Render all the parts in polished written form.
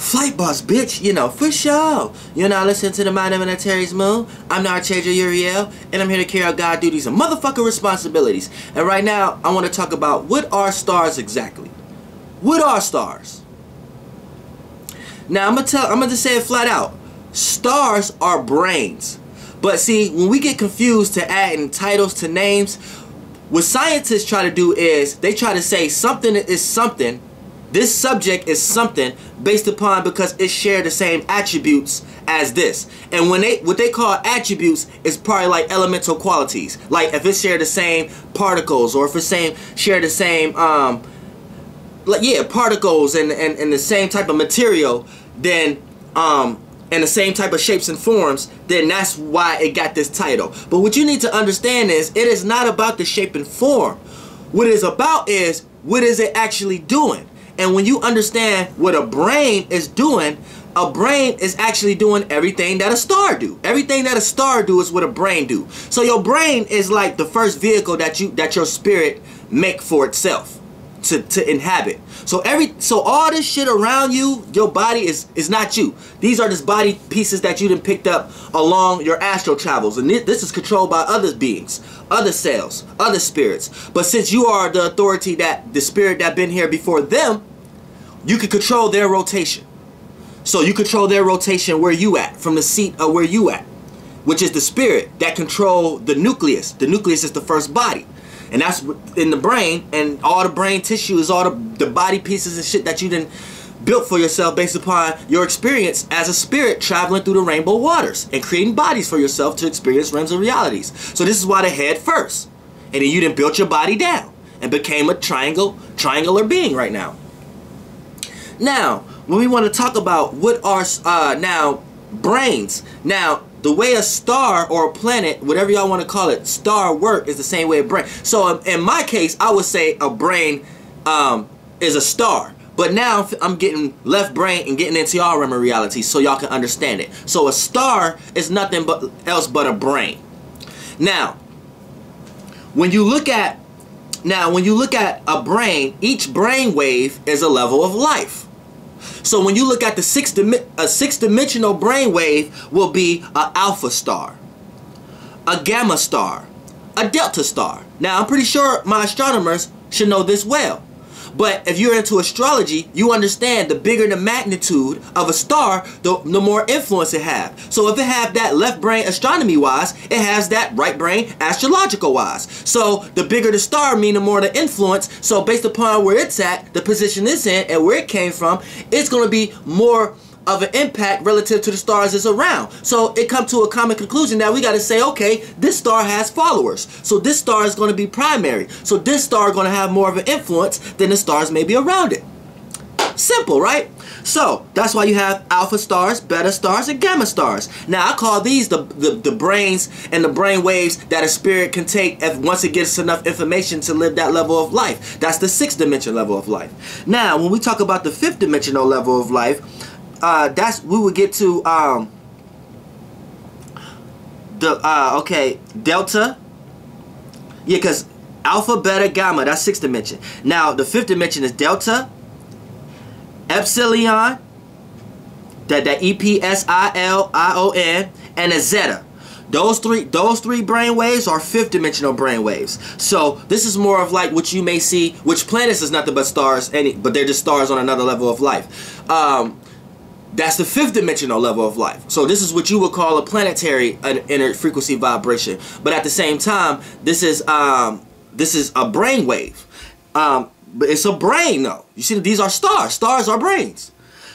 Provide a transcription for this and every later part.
Flight boss, bitch, you know, for sure. You're now listening to the Mind of Terry's Moon. I'm the Archangel Uriel, and I'm here to carry out God duties and motherfucking responsibilities. And right now, I want to talk about what are stars exactly. What are stars? Now, I'm gonna just say it flat out. Stars are brains. But see, when we get confused to adding titles to names, what scientists try to do is they try to say something is something. This subject is something based upon because it shares the same attributes as this. And when what they call attributes is probably like elemental qualities. Like if it share the same particles, or if it share the same particles and the same type of material, then and the same type of shapes and forms, then that's why it got this title. But what you need to understand is it is not about the shape and form. What it is about is what is it actually doing. And when you understand what a brain is doing, a brain is actually doing everything that a star do. Everything that a star do is what a brain do. So your brain is like the first vehicle that your spirit make for itself to inhabit. So all this shit around you, your body is not you. These are just body pieces that you done picked up along your astral travels, and this is controlled by other beings, other cells, other spirits. But since you are the authority, that the spirit that been here before them, you can control their rotation. So you control their rotation where you at, from the seat of where you at, which is the spirit that control the nucleus. The nucleus is the first body. And that's in the brain, and all the brain tissue is all the body pieces and shit that you done built for yourself based upon your experience as a spirit traveling through the rainbow waters and creating bodies for yourself to experience realms of realities. So this is why the head first. And then you done built your body down and became a triangular being right now. Now, when we want to talk about what are now brains. Now, the way a star or a planet, whatever y'all want to call it, star work is the same way a brain. So in my case, I would say a brain is a star. But now I'm getting left brain and getting into y'all realm of reality so y'all can understand it. So a star is nothing else but a brain. Now, when you look at a brain, each brain wave is a level of life. So when you look at a six-dimensional brainwave will be an alpha star, a gamma star, a delta star. Now I'm pretty sure my astronomers should know this well. But if you're into astrology, you understand the bigger the magnitude of a star, the more influence it has. So if it have that left brain astronomy-wise, it has that right brain astrological-wise. So the bigger the star mean the more the influence. So based upon where it's at, the position it's in, and where it came from, it's going to be more of an impact relative to the stars that's around. So it comes to a common conclusion that we got to say, okay, this star has followers. So this star is going to be primary. So this star is going to have more of an influence than the stars maybe around it. Simple, right? So that's why you have alpha stars, beta stars, and gamma stars. Now I call these the brains and the brain waves that a spirit can take once it gets enough information to live that level of life. That's the sixth dimension level of life. Now when we talk about the fifth dimensional level of life, we would get to delta. Yeah, because alpha, beta, gamma, that's sixth dimension. Now the fifth dimension is delta, epsilon, that epsilon, and a zeta. Those three brain waves are fifth dimensional brain waves. So this is more of like what you may see, which planets is nothing but stars, but they're just stars on another level of life. That's the fifth dimensional level of life. So this is what you would call a planetary inner frequency vibration. But at the same time, this is a brain wave. But it's a brain though. You see, these are stars. Stars are brains.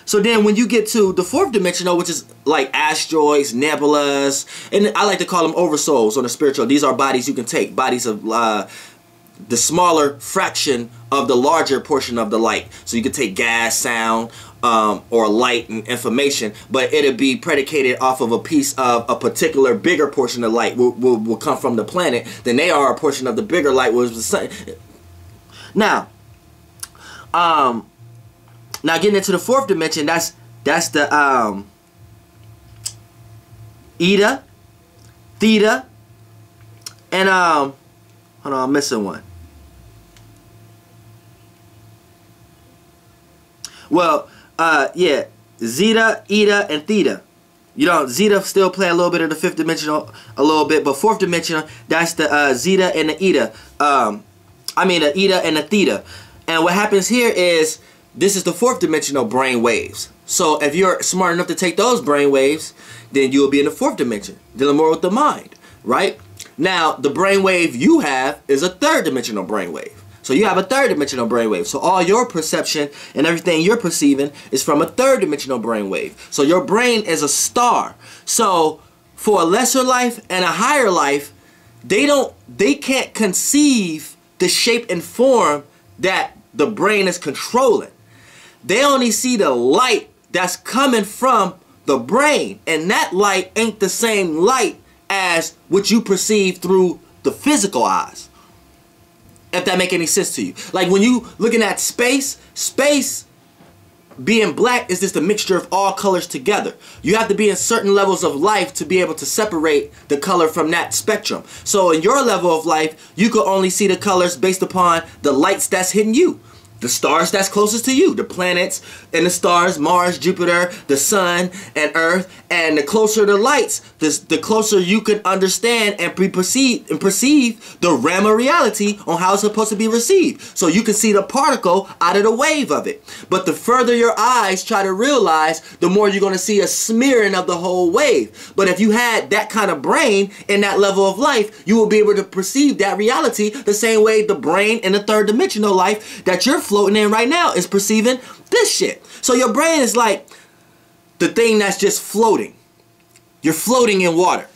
So then when you get to the fourth dimensional, which is like asteroids, nebulas, and I like to call them oversouls on the spiritual. These are bodies you can take, bodies of the smaller fraction of the larger portion of the light. So you can take gas, sound, or light and information, but it'll be predicated off of a piece of a particular bigger portion of light will come from the planet. Then they are a portion of the bigger light, was the sun. Now getting into the fourth dimension, that's the eta, theta, and hold on, I'm missing one. Well, yeah, zeta, eta, and theta. You know, zeta still play a little bit of the fifth dimensional, a little bit, but fourth dimensional, that's the zeta and the eta. I mean the eta and the theta. And what happens here is, this is the fourth dimensional brain waves. So if you're smart enough to take those brain waves, then you'll be in the fourth dimension, dealing more with the mind, right? Now, the brain wave you have is a third dimensional brain wave. So you have a third dimensional brainwave. So all your perception and everything you're perceiving is from a third dimensional brainwave. So your brain is a star. So for a lesser life and a higher life, they can't conceive the shape and form that the brain is controlling. They only see the light that's coming from the brain, and that light ain't the same light as what you perceive through the physical eyes. If that make any sense to you. Like when you looking at space being black is just a mixture of all colors together. You have to be in certain levels of life to be able to separate the color from that spectrum. So in your level of life, you could only see the colors based upon the lights that's hitting you. The stars that's closest to you, the planets and the stars, Mars, Jupiter, the sun, and Earth. And the closer the lights, the closer you can understand and perceive the realm of reality on how it's supposed to be received. So you can see the particle out of the wave of it. But the further your eyes try to realize, the more you're going to see a smearing of the whole wave. But if you had that kind of brain in that level of life, you will be able to perceive that reality the same way the brain in the third dimensional life that you're floating in right now is perceiving this shit. So your brain is like the thing that's just floating. You're floating in water.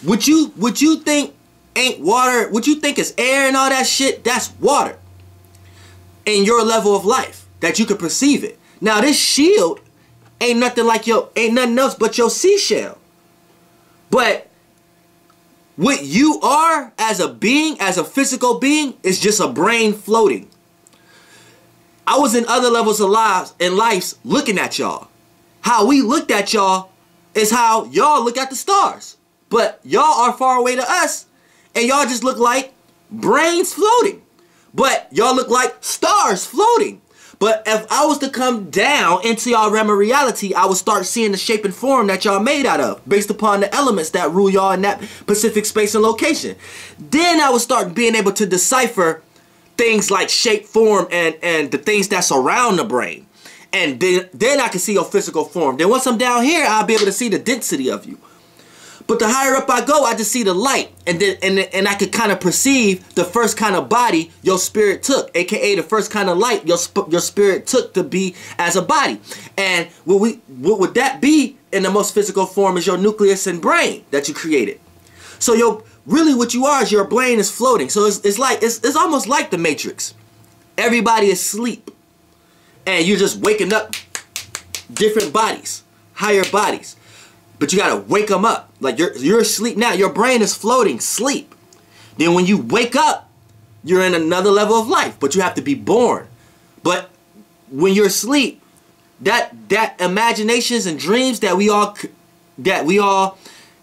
Would you think ain't water? Would you think it's air and all that shit? That's water. In your level of life that you could perceive it. Now this shield ain't nothing else but your seashell. But what you are as a being, as a physical being, is just a brain floating. I was in other levels of lives looking at y'all. How we looked at y'all is how y'all look at the stars. But y'all are far away to us, and y'all just look like brains floating. But y'all look like stars floating. But if I was to come down into y'all realm of reality, I would start seeing the shape and form that y'all made out of, based upon the elements that rule y'all in that specific space and location. Then I would start being able to decipher things like shape, form, and the things that surround the brain. And then I can see your physical form. Then once I'm down here, I'll be able to see the density of you. But the higher up I go, I just see the light. And I could kind of perceive the first kind of body your spirit took, aka the first kind of light your spirit took to be as a body. And what would that be in the most physical form is your nucleus and brain that you created. So really what you are is your brain is floating. So it's almost like the Matrix. Everybody is asleep. And you're just waking up different bodies, higher bodies. But you gotta wake them up. Like you're asleep now. Your brain is floating, sleep. Then when you wake up, you're in another level of life. But you have to be born. But when you're asleep, that imaginations and dreams that we all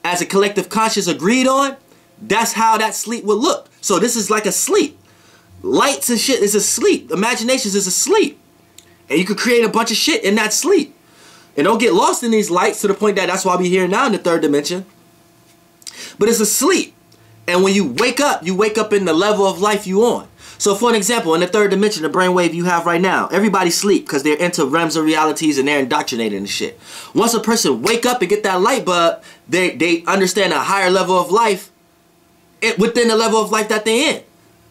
as a collective conscious agreed on, that's how that sleep would look. So this is like a sleep. Lights and shit is a sleep. Imaginations is a sleep. And you could create a bunch of shit in that sleep. And don't get lost in these lights to the point that that's why we're here now in the third dimension. But it's a sleep. And when you wake up in the level of life you on. So for an example, in the third dimension, the brainwave you have right now, everybody sleep because they're into realms of realities and they're indoctrinated and shit. Once a person wake up and get that light bulb, they understand a higher level of life within the level of life that they're in.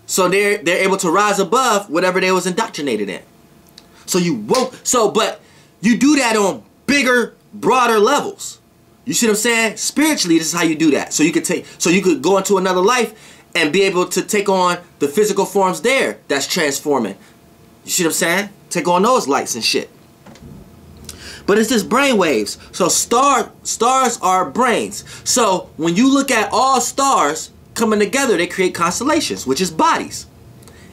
So they're able to rise above whatever they was indoctrinated in. So but you do that on bigger, broader levels. You see what I'm saying? Spiritually, this is how you do that. So you could go into another life and be able to take on the physical forms there that's transforming. You see what I'm saying? Take on those lights and shit. But it's just brain waves. So stars are brains. So when you look at all stars coming together, they create constellations, which is bodies.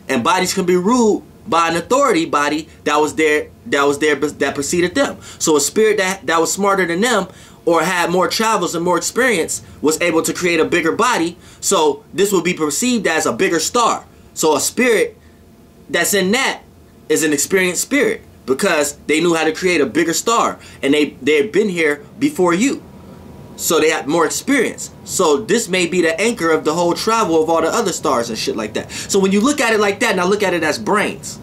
And bodies can be ruled by an authority body that preceded them. So a spirit that was smarter than them or had more travels and more experience was able to create a bigger body. So this will be perceived as a bigger star. So a spirit that's in that is an experienced spirit. because they knew how to create a bigger star, and they had been here before you, so they had more experience. So this may be the anchor of the whole travel of all the other stars and shit like that. So when you look at it like that, now look at it as brains.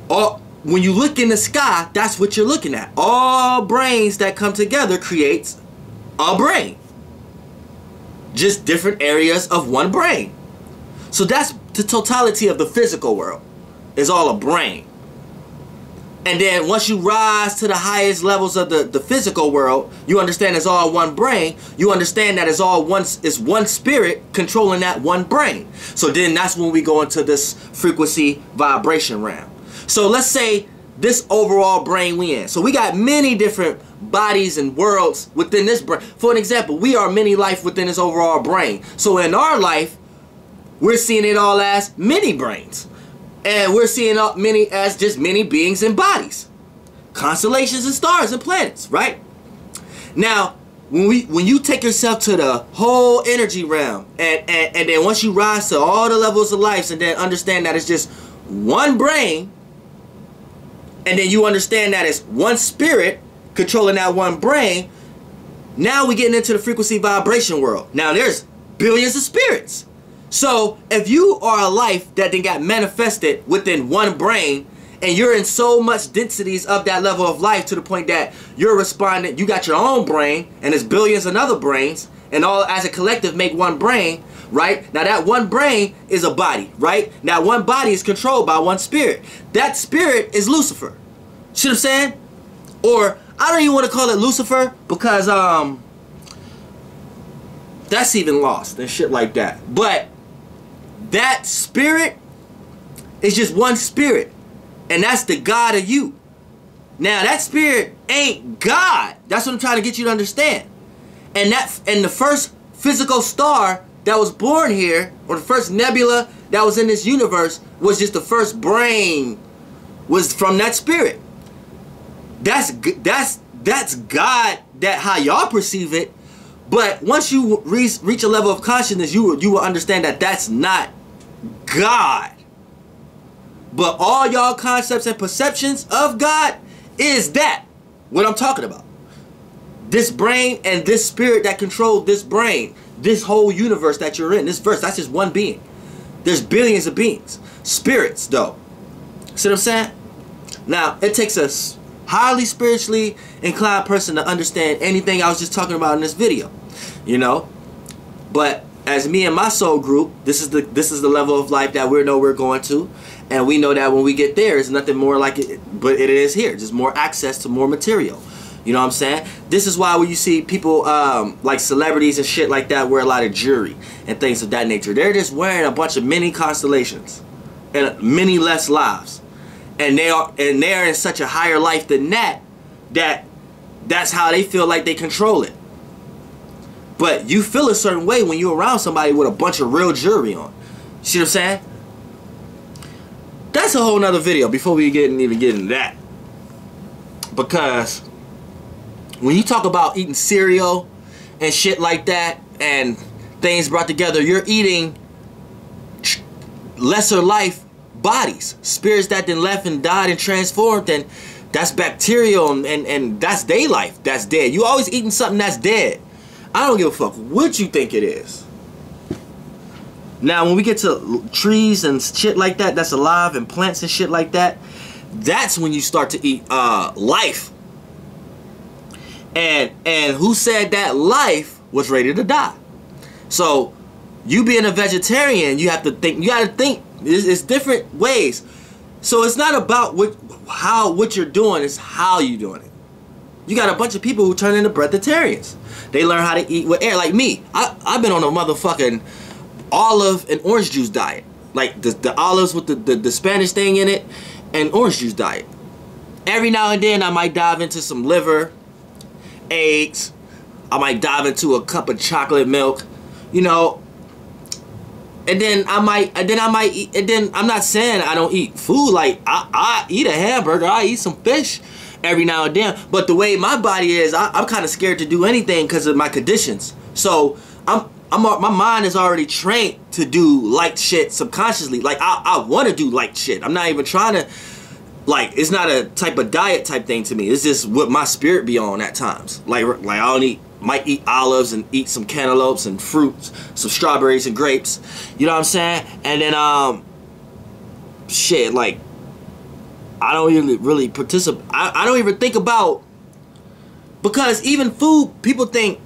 When you look in the sky, that's what you're looking at. All brains that come together creates a brain. Just different areas of one brain. So that's the totality of the physical world. It's all a brain. And then once you rise to the highest levels of the physical world, you understand it's all one brain. You understand that it's one spirit controlling that one brain. So then that's when we go into this frequency vibration realm. So let's say this overall brain we in. So we got many different bodies and worlds within this brain. For an example, we are many life within this overall brain. So in our life, we're seeing it all as many brains. And we're seeing many as just many beings and bodies. Constellations and stars and planets, right? Now, when you take yourself to the whole energy realm, and then once you rise to all the levels of life, and then understand that it's just one brain, and then you understand that it's one spirit controlling that one brain, now we're getting into the frequency vibration world. Now there's billions of spirits. So if you are a life that then got manifested within one brain, and you're in so much densities of that level of life to the point that you're responding, you got your own brain, and there's billions of other brains, and all as a collective make one brain, right? Now that one brain is a body, right? Now one body is controlled by one spirit. That spirit is Lucifer. See what I'm saying? Or I don't even want to call it Lucifer because that's even lost and shit like that. But that spirit is just one spirit, and that's the God of you. Now that spirit ain't God. That's what I'm trying to get you to understand. And the first physical star that was born here, or the first nebula that was in this universe, was just the first brain, was from that spirit. That's God, that how y'all perceive it. But once you reach a level of consciousness, you will understand that that's not God. But all y'all concepts and perceptions of God is that what I'm talking about. This brain and this spirit that controlled this brain, this whole universe that you're in, this verse, that's just one being. There's billions of beings. Spirits, though. See what I'm saying? Now, it takes a highly spiritually inclined person to understand anything I was just talking about in this video. You know? But as me and my soul group, this is the level of life that we know we're going to. And we know that when we get there, it's nothing more like it, but it is here. Just more access to more material. You know what I'm saying? This is why when you see people like celebrities and shit like that wear a lot of jewelry and things of that nature. They're just wearing a bunch of mini constellations and many less lives. And they're in such a higher life than that's how they feel like they control it. But you feel a certain way when you're around somebody with a bunch of real jewelry on. See what I'm saying? That's a whole nother video before we even get into that. Because when you talk about eating cereal and shit like that and things brought together, you're eating lesser life bodies, spirits that then left and died and transformed, and that's bacterial and that's their life that's dead. You always eating something that's dead. I don't give a fuck what you think it is. Now when we get to trees and shit like that that's alive, and plants and shit like that, that's when you start to eat life. And who said that life was ready to die? So you being a vegetarian, you have to think, you gotta think. It's different ways. So it's not about what you're doing, it's how you're doing it. You got a bunch of people who turn into breatharians. They learn how to eat with air. Like me, I've been on a motherfucking olive and orange juice diet. Like the olives with the Spanish thing in it, and orange juice diet. Every now and then I might dive into some liver, eggs. I might dive into a cup of chocolate milk, you know. And then I might eat, and then I'm not saying I don't eat food. Like I eat a hamburger, I eat some fish every now and then. But the way my body is, I'm kind of scared to do anything because of my conditions. So my mind is already trained to do light shit subconsciously. Like I want to do light shit. I'm not even trying to. Like, it's not a type of diet type thing to me. It's just what my spirit be on at times. Like I don't might eat olives and eat some cantaloupes and fruits, some strawberries and grapes. You know what I'm saying? And then shit, like, I don't even really participate. I don't even think about, because even food, people think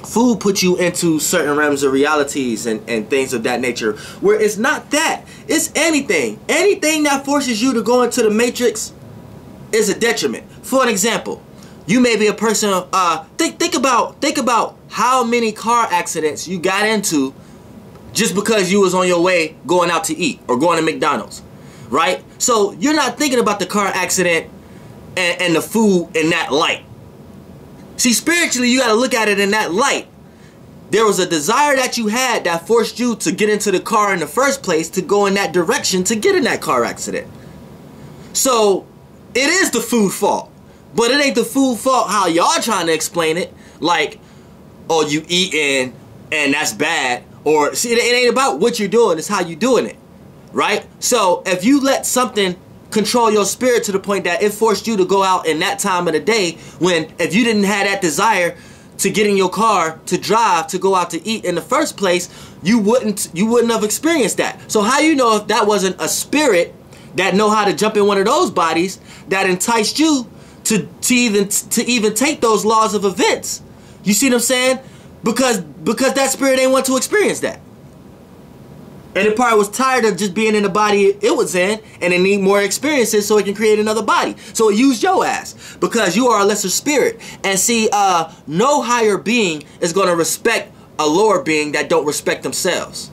food puts you into certain realms of realities and things of that nature, where it's not that. It's anything that forces you to go into the matrix is a detriment. For an example, you may be a person of think about how many car accidents you got into just because you was on your way going out to eat or going to McDonald's, right? So you're not thinking about the car accident and the food in that light. See, spiritually, you got to look at it in that light. There was a desire that you had that forced you to get into the car in the first place, to go in that direction, to get in that car accident. So it is the food fault, but it ain't the food fault how y'all trying to explain it. Like, oh, you eating and that's bad. Or, see, it ain't about what you're doing, it's how you doing it, right? So if you let something control your spirit to the point that it forced you to go out in that time of the day, when if you didn't have that desire to get in your car, to drive, to go out to eat in the first place, you wouldn't have experienced that. So how you know if that wasn't a spirit that know how to jump in one of those bodies that enticed you to even take those laws of events? You see what I'm saying? Because that spirit ain't want to experience that. And it probably was tired of just being in the body it was in, and it need more experiences so it can create another body. So it used your ass because you are a lesser spirit. And see, no higher being is going to respect a lower being that don't respect themselves.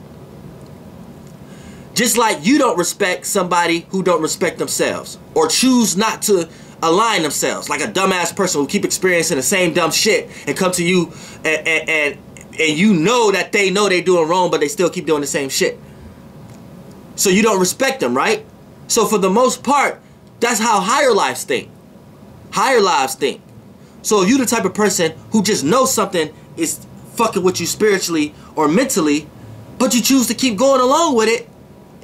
Just like you don't respect somebody who don't respect themselves or choose not to align themselves, like a dumbass person who keep experiencing the same dumb shit and come to you and you know that they know they doing wrong, but they still keep doing the same shit. So you don't respect them, right? So for the most part, that's how higher lives think. Higher lives think. So if you the type of person who just knows something is fucking with you spiritually or mentally, but you choose to keep going along with it,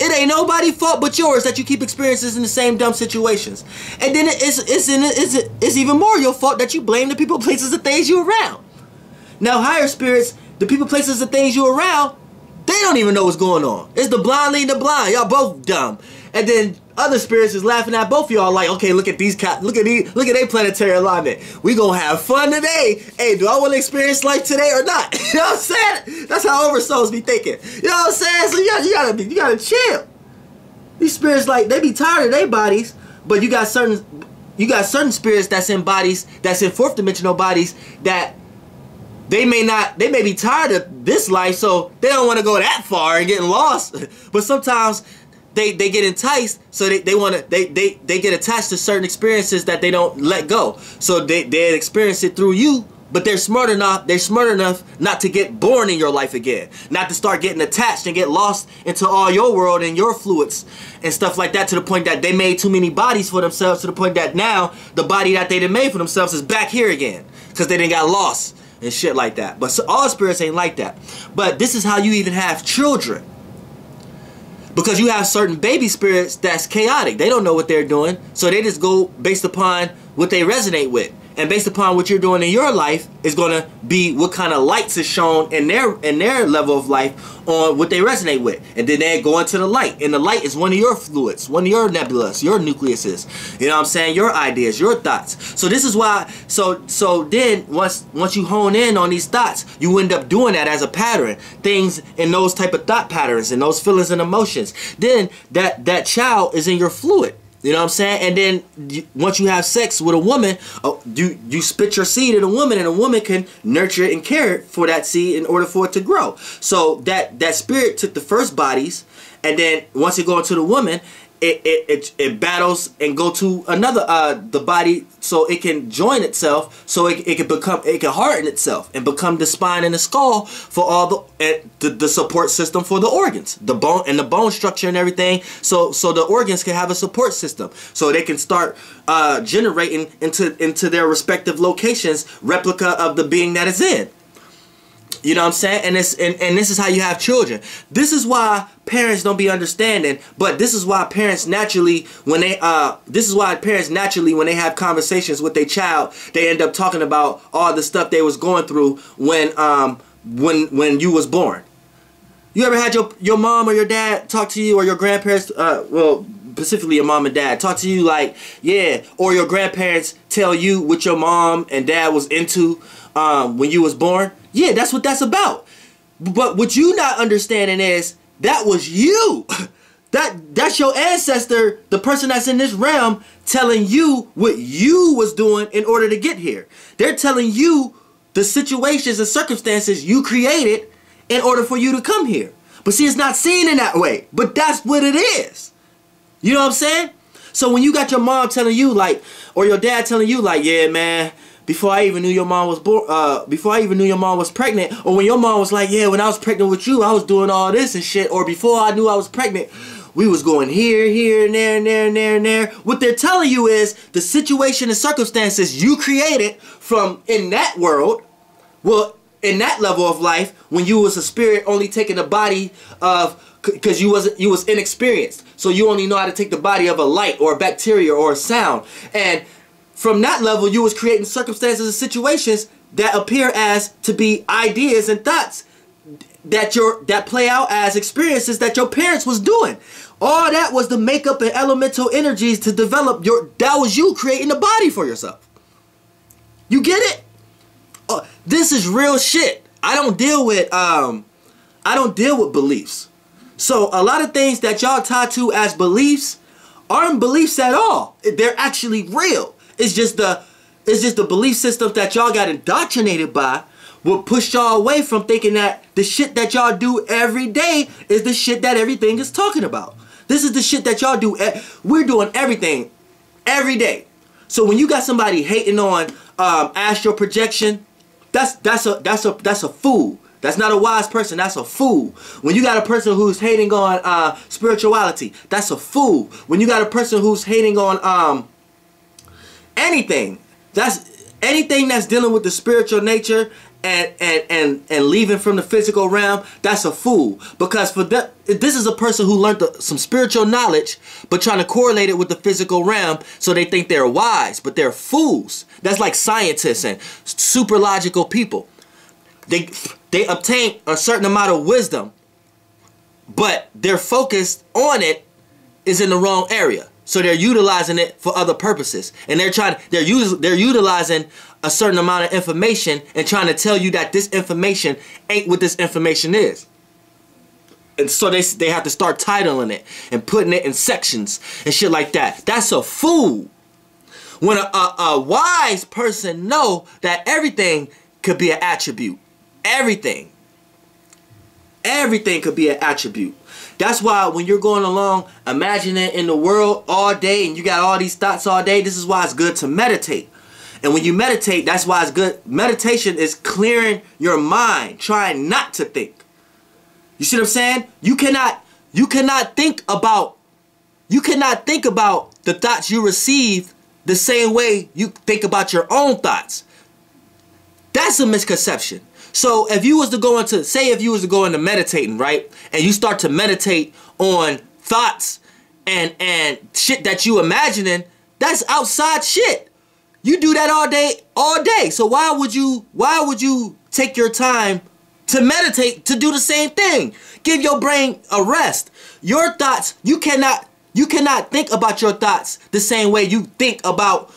it ain't nobody's fault but yours that you keep experiencing the same dumb situations. And then it's even more your fault that you blame the people, places, and things you around. Now higher spirits, the people, places, and things you around, they don't even know what's going on. It's the blind leading the blind. Y'all both dumb. And then other spirits is laughing at both of y'all like, okay, look at their planetary alignment. We gonna have fun today. Hey, do I want to experience life today or not? You know what I'm saying? That's how oversouls be thinking. You know what I'm saying? So you gotta chill. These spirits, like, they be tired of their bodies, but you got certain spirits that's in bodies, that's in fourth dimensional bodies, that they may be tired of this life, so they don't want to go that far and getting lost. But sometimes they get enticed, so they get attached to certain experiences that they don't let go. So they experience it through you, but they're smart enough not to get born in your life again, not to start getting attached and get lost into all your world and your fluids and stuff like that, to the point that they made too many bodies for themselves, to the point that now the body that they done made for themselves is back here again because they didn't got lost and shit like that. But so all spirits ain't like that. But this is how you even have children. Because you have certain baby spirits that's chaotic. They don't know what they're doing. So they just go based upon what they resonate with. And based upon what you're doing in your life is going to be what kind of lights is shown in their level of life on what they resonate with. And then they go into the light. And the light is one of your fluids, one of your nebulas, your nucleuses. You know what I'm saying? Your ideas, your thoughts. So this is why, so then once you hone in on these thoughts, you end up doing that as a pattern. Things in those type of thought patterns and those feelings and emotions. Then that child is in your fluid. You know what I'm saying? And then once you have sex with a woman, you spit your seed in a woman, and a woman can nurture it and care for that seed in order for it to grow. So that spirit took the first bodies, and then once it go into the woman, it battles and go to another the body, so it can join itself, so it can harden itself and become the spine and the skull for all the support system for the organs, the bone structure and everything, so the organs can have a support system, so they can start generating into their respective locations replica of the being that is in. You know what I'm saying? And this is how you have children. This is why parents don't be understanding, but this is why parents naturally when they when they have conversations with their child, they end up talking about all the stuff they was going through when you was born. You ever had your mom or your dad talk to you, or your grandparents, well, specifically your mom and dad, talk to you like, yeah, or your grandparents tell you what your mom and dad was into when you was born? Yeah, that's what that's about. But what you not understanding is that was you. That's your ancestor, the person that's in this realm, telling you what you was doing in order to get here. They're telling you the situations and circumstances you created in order for you to come here. But see, it's not seen in that way. But that's what it is. You know what I'm saying? So when you got your mom telling you like, or your dad telling you like, yeah, man, before I even knew your mom was born, before I even knew your mom was pregnant, or when your mom was like, yeah, when I was pregnant with you, I was doing all this and shit, or before I knew I was pregnant, we was going here, here, and there, and there, and there, and there. What they're telling you is the situation and circumstances you created from in that world, well, in that level of life, when you was a spirit only taking the body of, because you was inexperienced, so you only know how to take the body of a light or a bacteria or a sound, and from that level, you was creating circumstances and situations that appear as to be ideas and thoughts that play out as experiences that your parents was doing. All that was the makeup and elemental energies to develop that was you creating a body for yourself. You get it? This is real shit. I don't deal with beliefs. So a lot of things that y'all tie to as beliefs aren't beliefs at all. They're actually real. It's just the belief systems that y'all got indoctrinated by will push y'all away from thinking that the shit that y'all do every day is the shit that everything is talking about. This is the shit that y'all do. We're doing everything every day. So when you got somebody hating on astral projection, that's a fool. That's not a wise person. That's a fool. When you got a person who's hating on spirituality, that's a fool. When you got a person who's hating on anything that's dealing with the spiritual nature and leaving from the physical realm, that's a fool. Because this is a person who learned some spiritual knowledge but trying to correlate it with the physical realm, so they think they're wise, but they're fools. That's like scientists and super logical people. They obtain a certain amount of wisdom, but their focus on it is in the wrong area. So they're utilizing it for other purposes, and they're utilizing a certain amount of information and trying to tell you that this information ain't what this information is. And so they have to start titling it and putting it in sections and shit like that. That's a fool. When a wise person know that everything could be an attribute. Everything could be an attribute. That's why when you're going along imagining in the world all day and you got all these thoughts all day, this is why it's good to meditate. And when you meditate, that's why it's good. Meditation is clearing your mind, trying not to think. You see what I'm saying? You cannot think about the thoughts you receive the same way you think about your own thoughts. That's a misconception. So if you was to go into meditating, right? And you start to meditate on thoughts and shit that you imagining, that's outside shit. You do that all day. So why would you take your time to meditate to do the same thing? Give your brain a rest. Your thoughts, you cannot think about your thoughts the same way you think about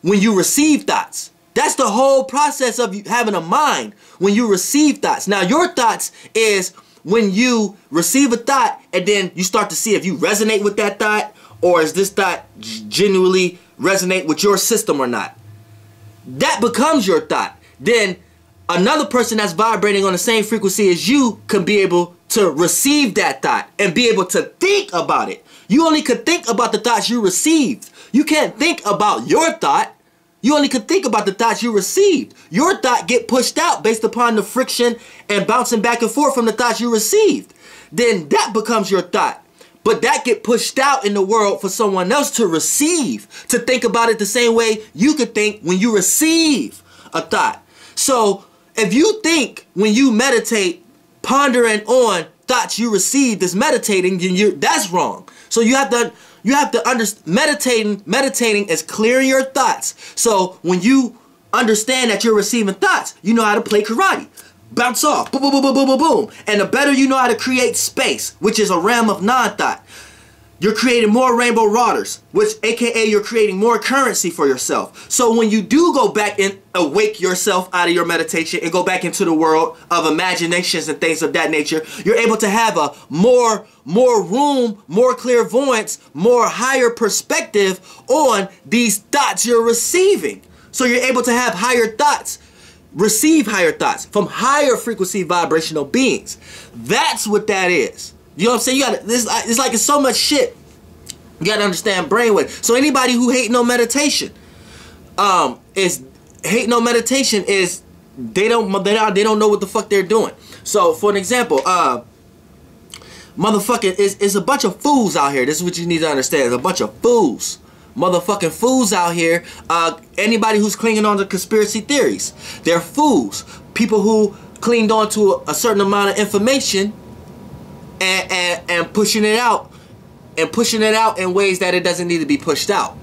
when you receive thoughts. That's the whole process of you having a mind, when you receive thoughts. Now, your thoughts is when you receive a thought and then you start to see if you resonate with that thought, or is this thought genuinely resonate with your system or not. That becomes your thought. Then another person that's vibrating on the same frequency as you can be able to receive that thought and be able to think about it. You only could think about the thoughts you received. You can't think about your thought. You only could think about the thoughts you received. Your thought get pushed out based upon the friction and bouncing back and forth from the thoughts you received. Then that becomes your thought. But that get pushed out in the world for someone else to receive, to think about it the same way you could think when you receive a thought. So if you think when you meditate, pondering on thoughts you received is meditating, then that's wrong. So you have to understand, meditating is clearing your thoughts. So when you understand that you're receiving thoughts, you know how to play karate. Bounce off, boom, boom, boom, boom, boom, boom, boom. And the better you know how to create space, which is a realm of non-thought, you're creating more rainbow routers, which aka you're creating more currency for yourself. So when you do go back and awake yourself out of your meditation and go back into the world of imaginations and things of that nature, you're able to have a more room, more clairvoyance, more higher perspective on these thoughts you're receiving. So you're able to have higher thoughts, receive higher thoughts from higher frequency vibrational beings. That's what that is. You know what I'm saying? You gotta, it's like it's so much shit. You gotta understand brainwave. So anybody who hating on meditation, is they don't know what the fuck they're doing. So for an example, motherfucking is a bunch of fools out here. This is what you need to understand. There's a bunch of fools. Motherfucking fools out here. Anybody who's clinging on to conspiracy theories, they're fools. People who clinged on to a certain amount of information and pushing it out in ways that it doesn't need to be pushed out.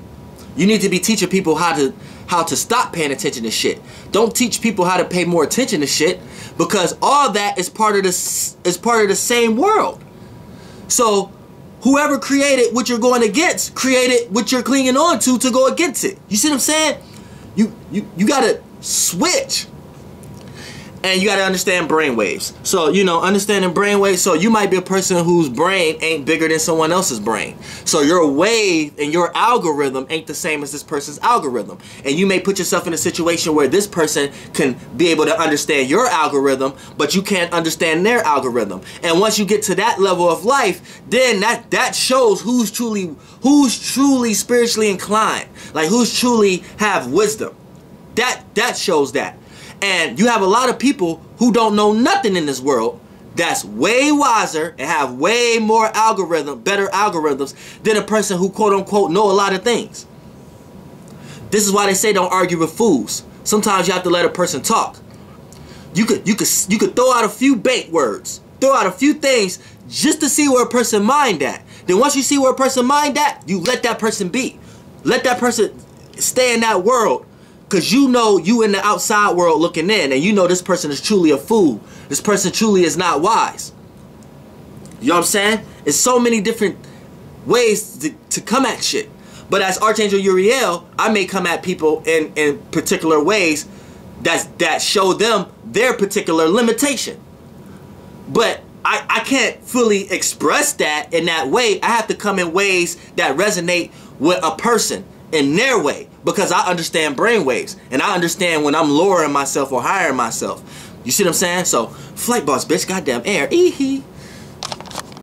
You need to be teaching people how to stop paying attention to shit. Don't teach people how to pay more attention to shit, because all that is part of the same world. So whoever created what you're going against created what you're clinging on to go against it. You see what I'm saying? You gotta switch. And you gotta understand brainwaves. So, you know, understanding brainwaves. So you might be a person whose brain ain't bigger than someone else's brain. So your wave and your algorithm ain't the same as this person's algorithm. And you may put yourself in a situation where this person can be able to understand your algorithm, but you can't understand their algorithm. And once you get to that level of life, then that shows who's truly spiritually inclined. Like who's truly have wisdom. That shows that. And you have a lot of people who don't know nothing in this world that's way wiser and have way more better algorithms than a person who quote unquote know a lot of things. This is why they say don't argue with fools. Sometimes you have to let a person talk. You could throw out a few bait words, throw out a few things just to see where a person mind at. Then once you see where a person mind at, you let that person be. Let that person stay in that world. Because you know you in the outside world looking in, and you know this person is truly a fool. This person truly is not wise. You know what I'm saying? It's so many different ways to come at shit. But as Archangel Uriel, I may come at people in particular ways that show them their particular limitation. But I can't fully express that in that way. I have to come in ways that resonate with a person in their way, because I understand brainwaves and I understand when I'm lowering myself or hiring myself. You see what I'm saying? So, flight boss, bitch, goddamn air, ee-hee.